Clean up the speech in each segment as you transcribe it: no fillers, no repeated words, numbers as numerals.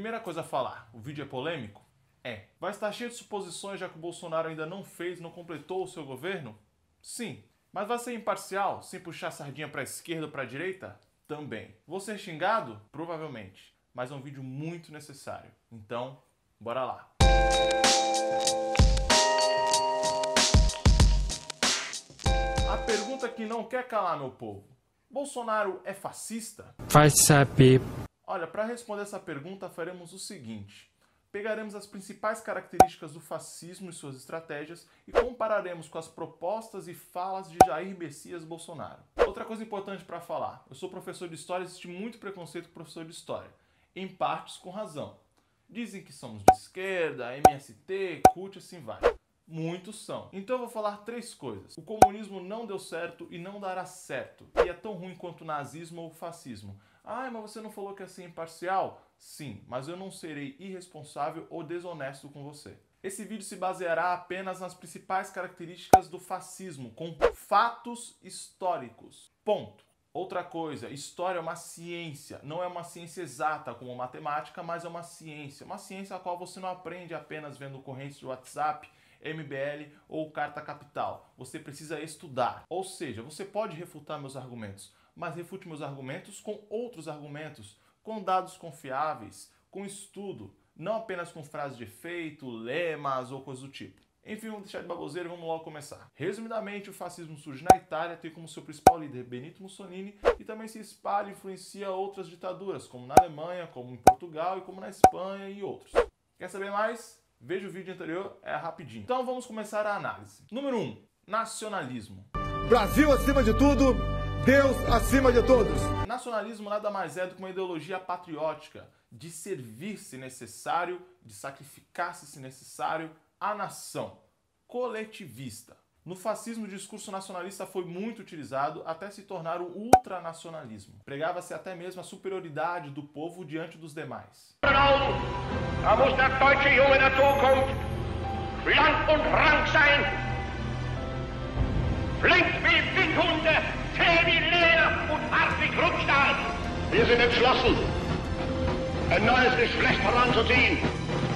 Primeira coisa a falar, o vídeo é polêmico? É. Vai estar cheio de suposições já que o Bolsonaro ainda não completou o seu governo? Sim. Mas vai ser imparcial, sem puxar a sardinha para a esquerda ou para a direita? Também. Vou ser xingado? Provavelmente. Mas é um vídeo muito necessário. Então, bora lá. A pergunta que não quer calar, meu povo. Bolsonaro é fascista? Vai saber. Olha, para responder essa pergunta, faremos o seguinte. Pegaremos as principais características do fascismo e suas estratégias e compararemos com as propostas e falas de Jair Messias Bolsonaro. Outra coisa importante para falar. Eu sou professor de História e existe muito preconceito com professor de História. Em partes com razão. Dizem que somos de esquerda, MST, CUT, assim vai. Muitos são. Então eu vou falar três coisas. O comunismo não deu certo e não dará certo. E é tão ruim quanto o nazismo ou o fascismo. Ah, mas você não falou que ia ser imparcial? Sim, mas eu não serei irresponsável ou desonesto com você. Esse vídeo se baseará apenas nas principais características do fascismo, com fatos históricos. Ponto. Outra coisa, história é uma ciência, não é uma ciência exata como matemática, mas é uma ciência. Uma ciência a qual você não aprende apenas vendo correntes de WhatsApp, MBL ou Carta Capital. Você precisa estudar. Ou seja, você pode refutar meus argumentos, mas refute meus argumentos com outros argumentos, com dados confiáveis, com estudo, não apenas com frases de efeito, lemas ou coisas do tipo. Enfim, vamos deixar de baboseira e vamos logo começar. Resumidamente, o fascismo surge na Itália, tem como seu principal líder Benito Mussolini e também se espalha e influencia outras ditaduras, como na Alemanha, como em Portugal e como na Espanha e outros. Quer saber mais? Veja o vídeo anterior, é rapidinho. Então vamos começar a análise. Número 1. Nacionalismo. Brasil acima de tudo, Deus acima de todos. Nacionalismo nada mais é do que uma ideologia patriótica, de servir se necessário, de sacrificar-se se necessário, à nação. Coletivista. No fascismo, o discurso nacionalista foi muito utilizado até se tornar o ultranacionalismo. Pregava-se até mesmo a superioridade do povo diante dos demais. Da muss der deutsche Junge der Zukunft schlank und rank sein, flink wie Windhunde, zäh wie Leder und hart wie Krückstahl. Wir sind entschlossen, ein neues Geschlecht heranzuziehen.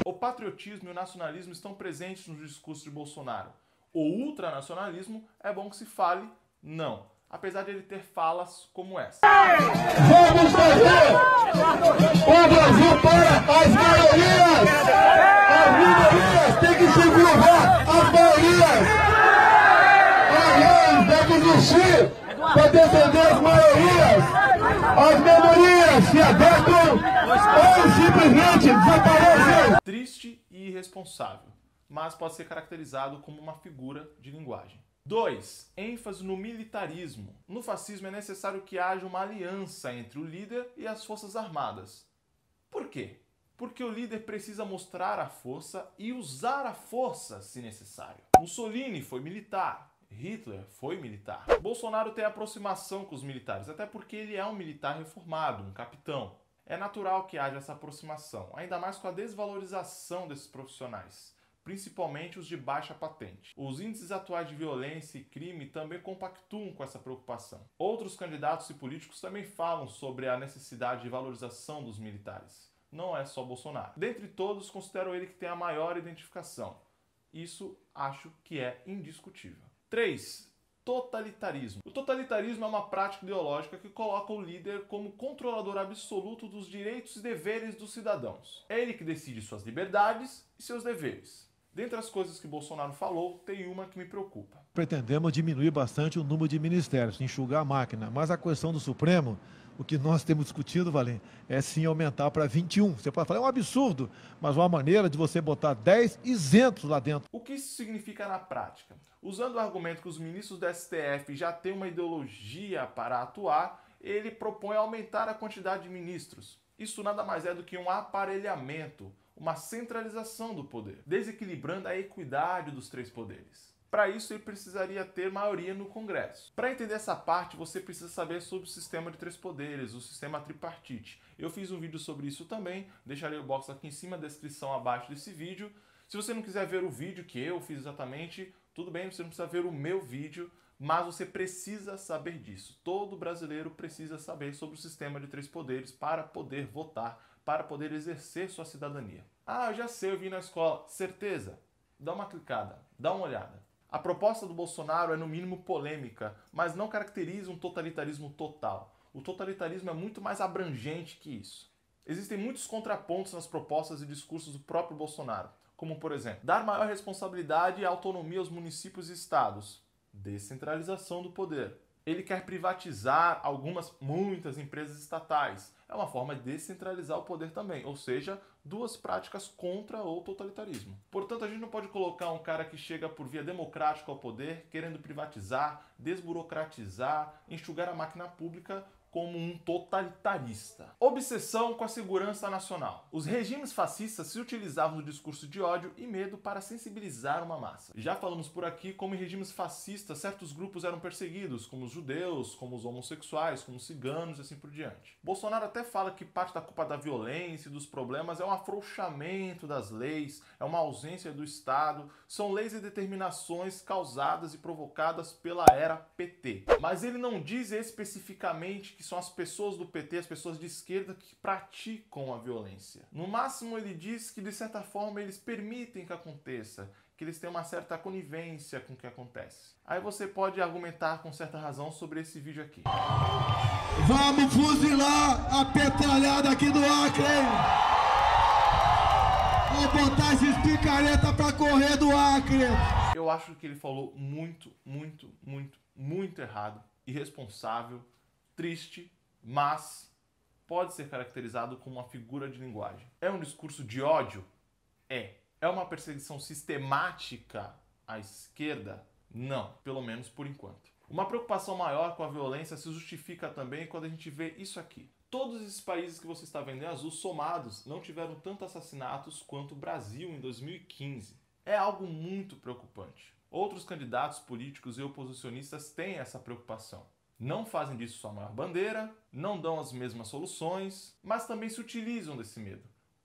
O patriotismo e o nacionalismo estão presentes no discurso de Bolsonaro. O ultranacionalismo é bom que se fale? Não. Apesar de ele ter falas como essa. Vamos fazer o Brasil para as maiorias! As minorias têm que se curvar às maiorias! A lei deve existir para defender as maiorias! As minorias se adequam ou simplesmente desaparecem! Triste e irresponsável, mas pode ser caracterizado como uma figura de linguagem. 2. ênfase no militarismo. No fascismo é necessário que haja uma aliança entre o líder e as forças armadas. Por quê? Porque o líder precisa mostrar a força e usar a força se necessário. Mussolini foi militar, Hitler foi militar. Bolsonaro tem aproximação com os militares, até porque ele é um militar reformado, um capitão. É natural que haja essa aproximação, ainda mais com a desvalorização desses profissionais, principalmente os de baixa patente. Os índices atuais de violência e crime também compactuam com essa preocupação. Outros candidatos e políticos também falam sobre a necessidade de valorização dos militares. Não é só Bolsonaro. Dentre todos, considero ele que tem a maior identificação. Isso acho que é indiscutível. 3. Totalitarismo. O totalitarismo é uma prática ideológica que coloca o líder como controlador absoluto dos direitos e deveres dos cidadãos. É ele que decide suas liberdades e seus deveres. Dentre as coisas que Bolsonaro falou, tem uma que me preocupa. Pretendemos diminuir bastante o número de ministérios, enxugar a máquina, mas a questão do Supremo, o que nós temos discutido, Valim, é sim aumentar para 21. Você pode falar, é um absurdo, mas uma maneira de você botar 10 isentos lá dentro. O que isso significa na prática? Usando o argumento que os ministros do STF já têm uma ideologia para atuar, ele propõe aumentar a quantidade de ministros. Isso nada mais é do que um aparelhamento, uma centralização do poder, desequilibrando a equidade dos três poderes. Para isso, ele precisaria ter maioria no Congresso. Para entender essa parte, você precisa saber sobre o sistema de três poderes, o sistema tripartite. Eu fiz um vídeo sobre isso também, deixarei o box aqui em cima, a descrição abaixo desse vídeo. Se você não quiser ver o vídeo que eu fiz exatamente, tudo bem, você não precisa ver o meu vídeo, mas você precisa saber disso. Todo brasileiro precisa saber sobre o sistema de três poderes para poder votar, para poder exercer sua cidadania. Ah, eu já sei, eu vim na escola. Certeza? Dá uma clicada, dá uma olhada. A proposta do Bolsonaro é no mínimo polêmica, mas não caracteriza um totalitarismo total. O totalitarismo é muito mais abrangente que isso. Existem muitos contrapontos nas propostas e discursos do próprio Bolsonaro, como, por exemplo, dar maior responsabilidade e autonomia aos municípios e estados, descentralização do poder. Ele quer privatizar muitas empresas estatais. É uma forma de descentralizar o poder também, ou seja, duas práticas contra o totalitarismo. Portanto, a gente não pode colocar um cara que chega por via democrática ao poder, querendo privatizar, desburocratizar, enxugar a máquina pública como um totalitarista. Obsessão com a segurança nacional. Os regimes fascistas se utilizavam do discurso de ódio e medo para sensibilizar uma massa. Já falamos por aqui como em regimes fascistas certos grupos eram perseguidos, como os judeus, como os homossexuais, como os ciganos e assim por diante. Bolsonaro até fala que parte da culpa da violência e dos problemas é um afrouxamento das leis, é uma ausência do Estado, são leis e determinações causadas e provocadas pela era PT. Mas ele não diz especificamente que são as pessoas do PT, as pessoas de esquerda que praticam a violência. No máximo ele diz que de certa forma eles permitem que aconteça, que eles têm uma certa conivência com o que acontece. Aí você pode argumentar com certa razão sobre esse vídeo aqui. Vamos fuzilar a petralhada aqui do Acre, hein? Vou botar esses picareta pra correr do Acre. Eu acho que ele falou muito errado, irresponsável, triste, mas pode ser caracterizado como uma figura de linguagem. É um discurso de ódio? É. É uma perseguição sistemática à esquerda? Não, pelo menos por enquanto. Uma preocupação maior com a violência se justifica também quando a gente vê isso aqui. Todos esses países que você está vendo em azul somados não tiveram tantos assassinatos quanto o Brasil em 2015. É algo muito preocupante. Outros candidatos políticos e oposicionistas têm essa preocupação. Não fazem disso sua maior bandeira, não dão as mesmas soluções, mas também se utilizam desse medo.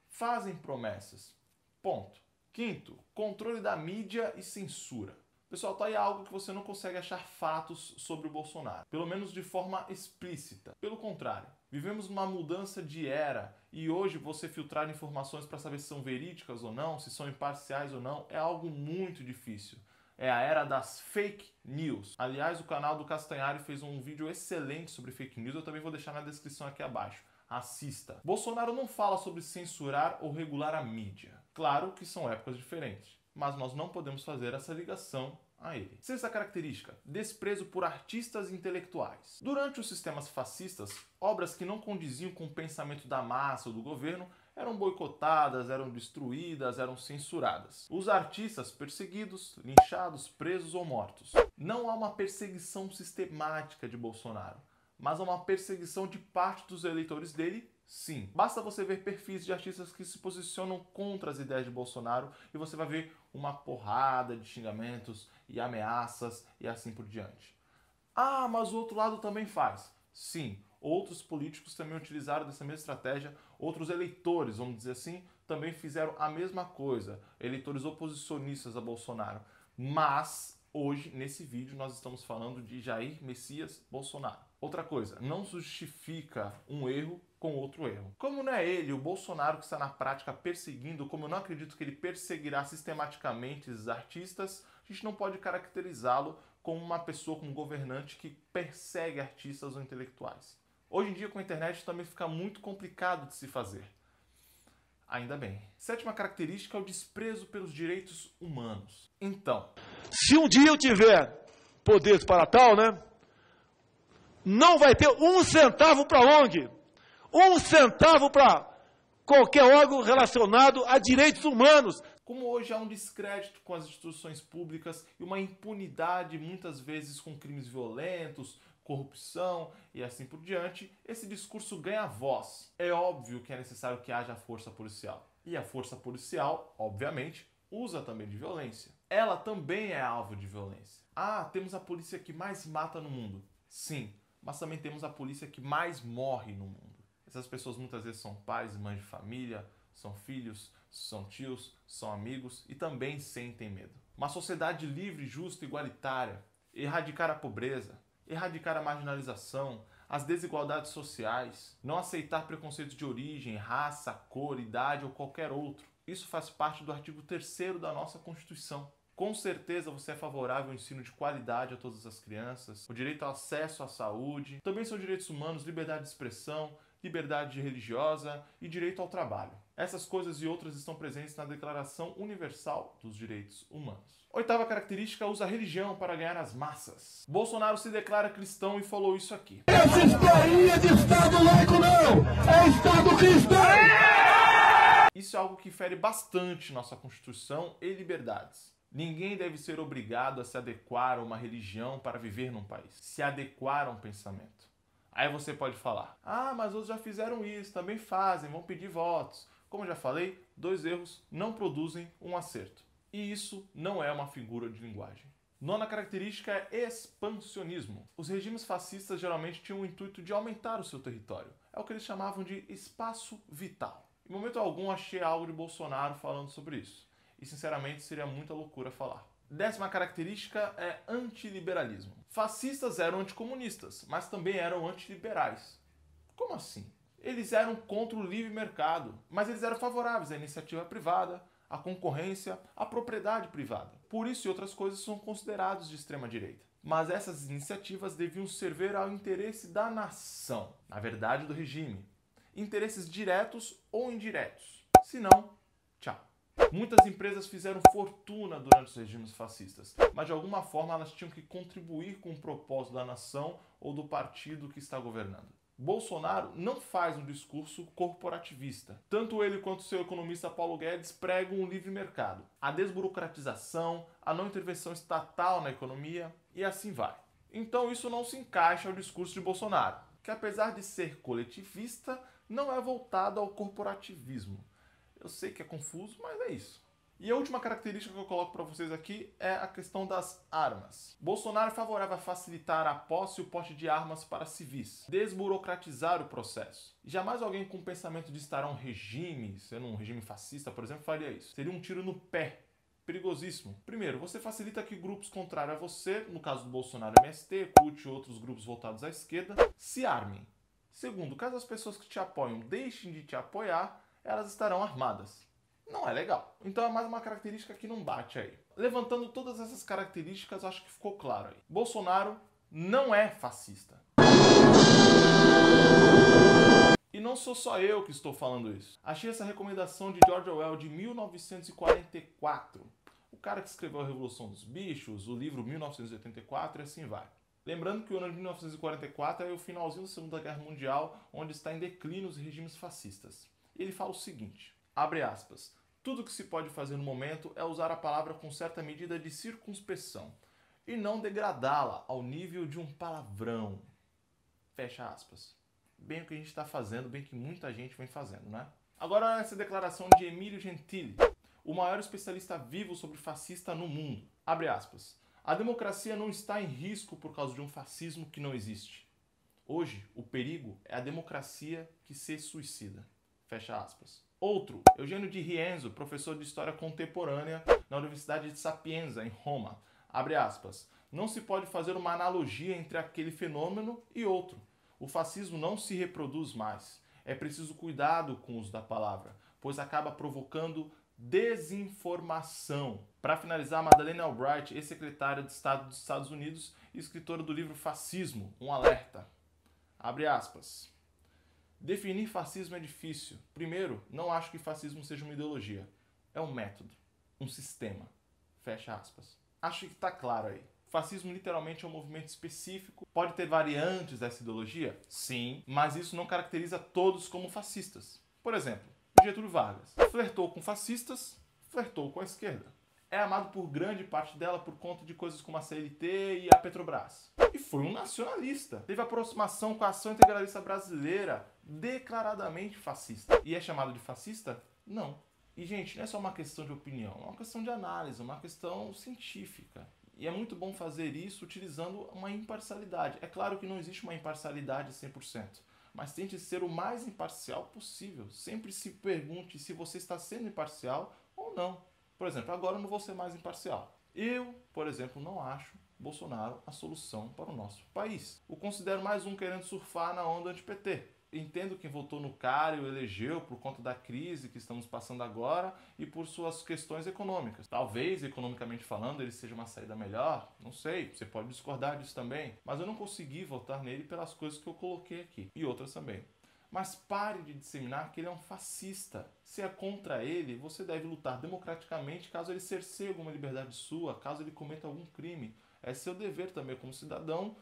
Fazem promessas. Ponto. Quinto, controle da mídia e censura. Pessoal, tá aí algo que você não consegue achar fatos sobre o Bolsonaro, pelo menos de forma explícita. Pelo contrário, vivemos uma mudança de era e hoje você filtrar informações para saber se são verídicas ou não, se são imparciais ou não, é algo muito difícil. É a era das fake news. Aliás, o canal do Castanhari fez um vídeo excelente sobre fake news, eu também vou deixar na descrição aqui abaixo. Assista. Bolsonaro não fala sobre censurar ou regular a mídia. Claro que são épocas diferentes, mas nós não podemos fazer essa ligação a ele. Sexta característica, desprezo por artistas intelectuais. Durante os sistemas fascistas, obras que não condiziam com o pensamento da massa ou do governo eram boicotadas, eram destruídas, eram censuradas. Os artistas perseguidos, linchados, presos ou mortos. Não há uma perseguição sistemática de Bolsonaro, mas há uma perseguição de parte dos eleitores dele, sim. Basta você ver perfis de artistas que se posicionam contra as ideias de Bolsonaro e você vai ver uma porrada de xingamentos e ameaças e assim por diante. Ah, mas o outro lado também faz. Sim, outros políticos também utilizaram dessa mesma estratégia, outros eleitores, vamos dizer assim, também fizeram a mesma coisa, eleitores oposicionistas a Bolsonaro. Mas hoje, nesse vídeo, nós estamos falando de Jair Messias Bolsonaro. Outra coisa, não justifica um erro com outro erro. Como não é ele, o Bolsonaro, que está na prática perseguindo, como eu não acredito que ele perseguirá sistematicamente esses artistas, a gente não pode caracterizá-lo como uma pessoa, como um governante que persegue artistas ou intelectuais. Hoje em dia, com a internet, também fica muito complicado de se fazer. Ainda bem. Sétima característica é o desprezo pelos direitos humanos. Então, se um dia eu tiver poderes para tal, né? Não vai ter um centavo para ONG. Um centavo para qualquer órgão relacionado a direitos humanos. Como hoje há um descrédito com as instituições públicas e uma impunidade muitas vezes com crimes violentos, corrupção e assim por diante, esse discurso ganha voz. É óbvio que é necessário que haja força policial. E a força policial, obviamente, usa também de violência. Ela também é alvo de violência. Ah, temos a polícia que mais mata no mundo. Sim, mas também temos a polícia que mais morre no mundo. Essas pessoas muitas vezes são pais e mães de família, são filhos, são tios, são amigos e também sentem medo. Uma sociedade livre, justa e igualitária, erradicar a pobreza, erradicar a marginalização, as desigualdades sociais, não aceitar preconceitos de origem, raça, cor, idade ou qualquer outro. Isso faz parte do artigo 3º da nossa Constituição. Com certeza você é favorável ao ensino de qualidade a todas as crianças, o direito ao acesso à saúde, também são direitos humanos, liberdade de expressão, liberdade religiosa e direito ao trabalho. Essas coisas e outras estão presentes na Declaração Universal dos Direitos Humanos. 8ª característica, usa a religião para ganhar as massas. Bolsonaro se declara cristão e falou isso aqui. Essa historinha de Estado laico não! É Estado cristão! Isso é algo que fere bastante nossa Constituição e liberdades. Ninguém deve ser obrigado a se adequar a uma religião para viver num país. Se adequar a um pensamento. Aí você pode falar, mas outros já fizeram isso, também fazem, vão pedir votos. Como eu já falei, 2 erros não produzem um acerto. E isso não é uma figura de linguagem. 9ª característica é expansionismo. Os regimes fascistas geralmente tinham o intuito de aumentar o seu território. É o que eles chamavam de espaço vital. Em momento algum achei algo de Bolsonaro falando sobre isso. E sinceramente seria muita loucura falar. 10ª característica é antiliberalismo. Fascistas eram anticomunistas, mas também eram antiliberais. Como assim? Eles eram contra o livre mercado, mas eles eram favoráveis à iniciativa privada, à concorrência, à propriedade privada. Por isso e outras coisas são considerados de extrema direita. Mas essas iniciativas deviam servir ao interesse da nação, na verdade do regime. Interesses diretos ou indiretos. Se não, tchau. Muitas empresas fizeram fortuna durante os regimes fascistas, mas de alguma forma elas tinham que contribuir com o propósito da nação ou do partido que está governando. Bolsonaro não faz um discurso corporativista. Tanto ele quanto seu economista Paulo Guedes pregam o livre mercado, a desburocratização, a não intervenção estatal na economia e assim vai. Então isso não se encaixa ao discurso de Bolsonaro, que apesar de ser coletivista, não é voltado ao corporativismo. Eu sei que é confuso, mas é isso. E a última característica que eu coloco para vocês aqui é a questão das armas. Bolsonaro é favorável a facilitar a posse e o porte de armas para civis, desburocratizar o processo. E jamais alguém com o pensamento de estar a um regime, sendo um regime fascista, por exemplo, faria isso. Seria um tiro no pé. Perigosíssimo. Primeiro, você facilita que grupos contrários a você, no caso do Bolsonaro MST, CUT e outros grupos voltados à esquerda, se armem. Segundo, caso as pessoas que te apoiam deixem de te apoiar, elas estarão armadas. Não é legal. Então é mais uma característica que não bate aí. Levantando todas essas características, acho que ficou claro aí. Bolsonaro não é fascista. E não sou só eu que estou falando isso. Achei essa recomendação de George Orwell de 1944. O cara que escreveu A Revolução dos Bichos, o livro 1984 e assim vai. Lembrando que o ano de 1944 é o finalzinho da Segunda Guerra Mundial, onde está em declínio os regimes fascistas. Ele fala o seguinte, abre aspas, tudo que se pode fazer no momento é usar a palavra com certa medida de circunspeção e não degradá-la ao nível de um palavrão. Fecha aspas. Bem o que a gente está fazendo, bem que muita gente vem fazendo, né? Agora olha essa declaração de Emílio Gentili, o maior especialista vivo sobre fascista no mundo. Abre aspas. A democracia não está em risco por causa de um fascismo que não existe. Hoje, o perigo é a democracia que se suicida. Fecha aspas. Outro, Eugênio de Rienzo, professor de História Contemporânea na Universidade de Sapienza, em Roma. Abre aspas. Não se pode fazer uma analogia entre aquele fenômeno e outro. O fascismo não se reproduz mais. É preciso cuidado com o uso da palavra, pois acaba provocando desinformação. Para finalizar, Madeleine Albright, ex-secretária de Estado dos Estados Unidos e escritora do livro Fascismo, um alerta. Abre aspas. Definir fascismo é difícil. Primeiro, não acho que fascismo seja uma ideologia. É um método, um sistema. Fecha aspas. Acho que está claro aí. Fascismo literalmente é um movimento específico. Pode ter variantes dessa ideologia? Sim, mas isso não caracteriza todos como fascistas. Por exemplo, Getúlio Vargas flertou com fascistas, flertou com a esquerda. É amado por grande parte dela por conta de coisas como a CLT e a Petrobras. E foi um nacionalista. Teve aproximação com a ação integralista brasileira, declaradamente fascista. E é chamado de fascista? Não. E, gente, não é só uma questão de opinião, é uma questão de análise, uma questão científica. E é muito bom fazer isso utilizando uma imparcialidade. É claro que não existe uma imparcialidade 100%, mas tente ser o mais imparcial possível. Sempre se pergunte se você está sendo imparcial ou não. Por exemplo, agora eu não vou ser mais imparcial. Eu, por exemplo, não acho Bolsonaro a solução para o nosso país. O considero mais um querendo surfar na onda anti-PT. Entendo quem votou no cara e o elegeu por conta da crise que estamos passando agora e por suas questões econômicas. Talvez, economicamente falando, ele seja uma saída melhor, não sei, você pode discordar disso também, mas eu não consegui votar nele pelas coisas que eu coloquei aqui, e outras também. Mas pare de disseminar que ele é um fascista. Se é contra ele, você deve lutar democraticamente caso ele cerceie alguma liberdade sua, caso ele cometa algum crime. É seu dever também como cidadão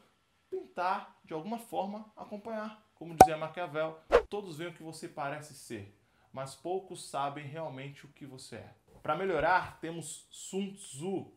tentar, de alguma forma, acompanhar. Como dizia Maquiavel, todos veem o que você parece ser, mas poucos sabem realmente o que você é. Para melhorar, temos Sun Tzu,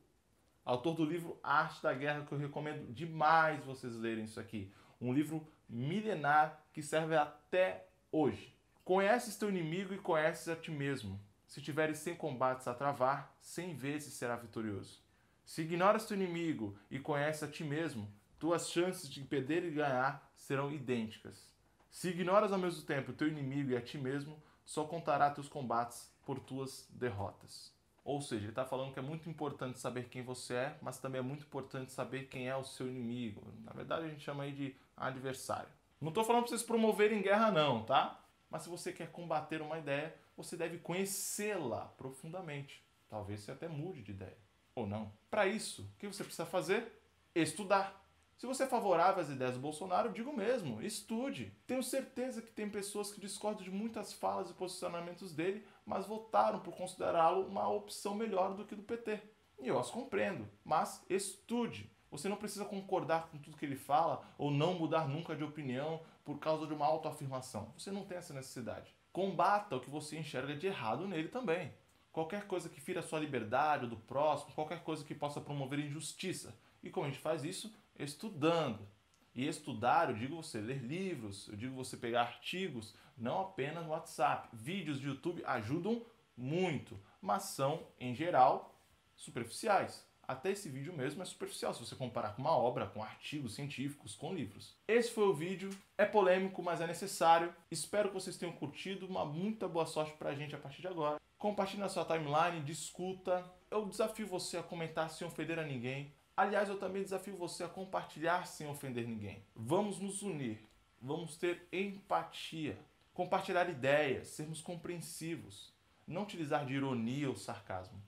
autor do livro Arte da Guerra, que eu recomendo demais vocês lerem isso aqui. Um livro milenar que serve até hoje. Conheces teu inimigo e conheces a ti mesmo. Se tiveres 100 combates a travar, 100 vezes será vitorioso. Se ignoras teu inimigo e conheces a ti mesmo, tuas chances de perder e ganhar serão idênticas. Se ignoras ao mesmo tempo o teu inimigo e a ti mesmo, só contará teus combates por tuas derrotas. Ou seja, ele está falando que é muito importante saber quem você é, mas também é muito importante saber quem é o seu inimigo. Na verdade, a gente chama aí de adversário. Não estou falando para vocês promoverem guerra não, tá? Mas se você quer combater uma ideia, você deve conhecê-la profundamente. Talvez você até mude de ideia. Ou não. Para isso, o que você precisa fazer? Estudar. Se você é favorável às ideias do Bolsonaro, eu digo mesmo, estude. Tenho certeza que tem pessoas que discordam de muitas falas e posicionamentos dele, mas votaram por considerá-lo uma opção melhor do que do PT. E eu as compreendo, mas estude. Você não precisa concordar com tudo que ele fala ou não mudar nunca de opinião por causa de uma autoafirmação. Você não tem essa necessidade. Combata o que você enxerga de errado nele também. Qualquer coisa que fira a sua liberdade ou do próximo, qualquer coisa que possa promover injustiça. E como a gente faz isso? Estudando. E estudar, eu digo você ler livros, eu digo você pegar artigos, não apenas no WhatsApp. Vídeos de YouTube ajudam muito, mas são, em geral, superficiais. Até esse vídeo mesmo é superficial, se você comparar com uma obra, com artigos científicos, com livros. Esse foi o vídeo, é polêmico, mas é necessário. Espero que vocês tenham curtido, uma muita boa sorte pra gente a partir de agora. Compartilhe na sua timeline, discuta. Eu desafio você a comentar sem ofender a ninguém. Aliás, eu também desafio você a compartilhar sem ofender ninguém. Vamos nos unir, vamos ter empatia, compartilhar ideias, sermos compreensivos, não utilizar de ironia ou sarcasmo.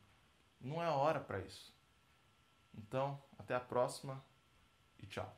Não é hora para isso. Então, até a próxima e tchau.